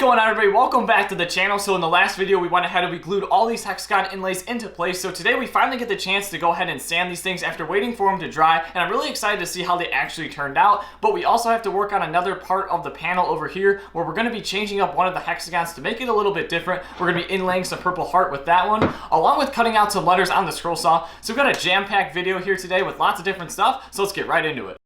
going on, everybody? Welcome back to the channel. So in the last video we went ahead and we glued all these Hexagon inlays into place. So today we finally get the chance to go ahead and sand these things after waiting for them to dry, and I'm really excited to see how they actually turned out. But we also have to work on another part of the panel over here where we're going to be changing up one of the hexagons to make it a little bit different. We're going to be inlaying some purple heart with that one, along with cutting out some letters on the scroll saw. So we've got a jam-packed video here today with lots of different stuff, so let's get right into it.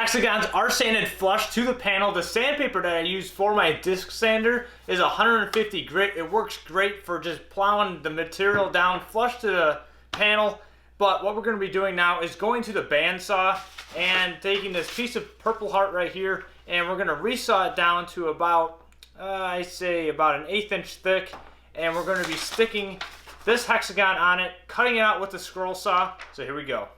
Hexagons are sanded flush to the panel. The sandpaper that I use for my disc sander is 150 grit. It works great for just plowing the material down flush to the panel. But what we're going to be doing now is going to the bandsaw and taking this piece of purple heart right here, and we're going to resaw it down to about, I say about an 1/8 inch thick, and we're going to be sticking this hexagon on it, cutting it out with the scroll saw. So here we go.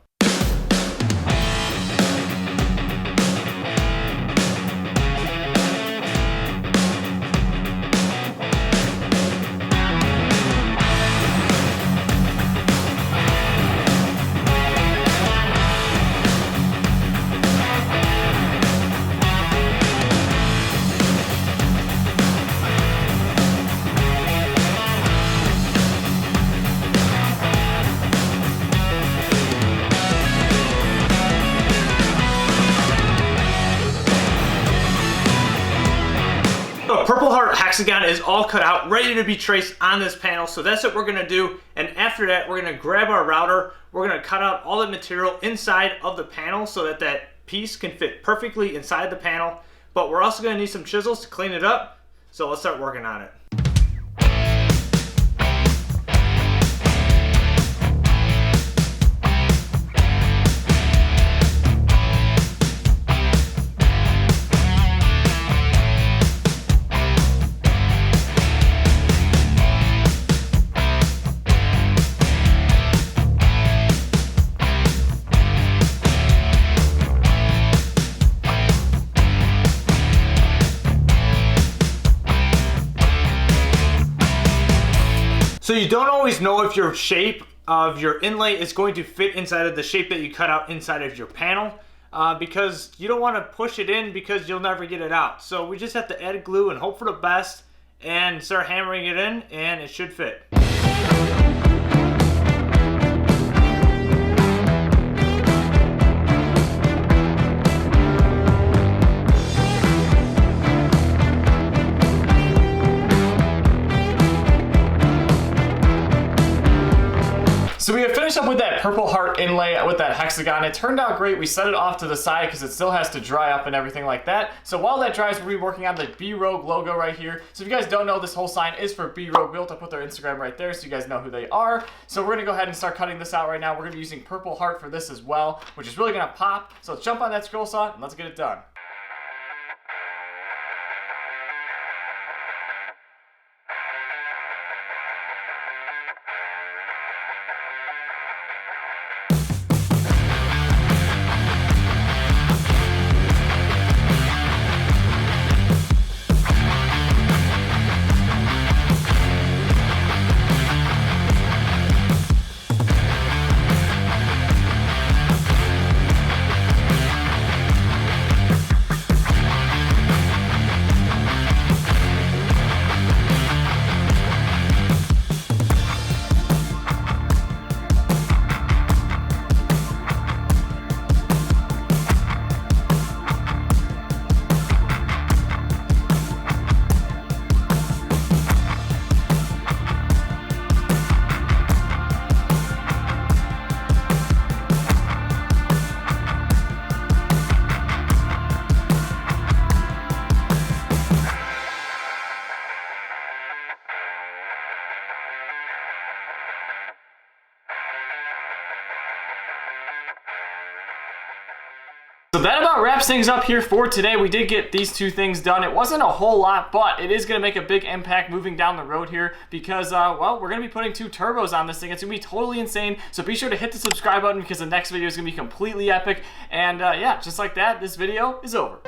The purple heart hexagon is all cut out, ready to be traced on this panel. So that's what we're going to do. And after that, we're going to grab our router. We're going to cut out all the material inside of the panel so that that piece can fit perfectly inside the panel. But we're also going to need some chisels to clean it up. So let's start working on it. So you don't always know if your shape of your inlay is going to fit inside of the shape that you cut out inside of your panel, because you don't want to push it in because you'll never get it out. So we just have to add glue and hope for the best and start hammering it in, and it should fit. So we have finished up with that purple heart inlay with that hexagon. It turned out great. We set it off to the side because it still has to dry up and everything like that. So while that dries, we'll be working on the B-Rogue logo right here. So if you guys don't know, this whole sign is for B-Rogue Built. I put their Instagram right there so you guys know who they are. So we're gonna go ahead and start cutting this out right now. We're gonna be using purple heart for this as well, which is really gonna pop. So let's jump on that scroll saw and let's get it done. So that about wraps things up here for today. We did get these two things done. It wasn't a whole lot, but it is going to make a big impact moving down the road here because, well, we're going to be putting 2 turbos on this thing. It's going to be totally insane. So be sure to hit the subscribe button because the next video is going to be completely epic. And yeah, just like that, this video is over.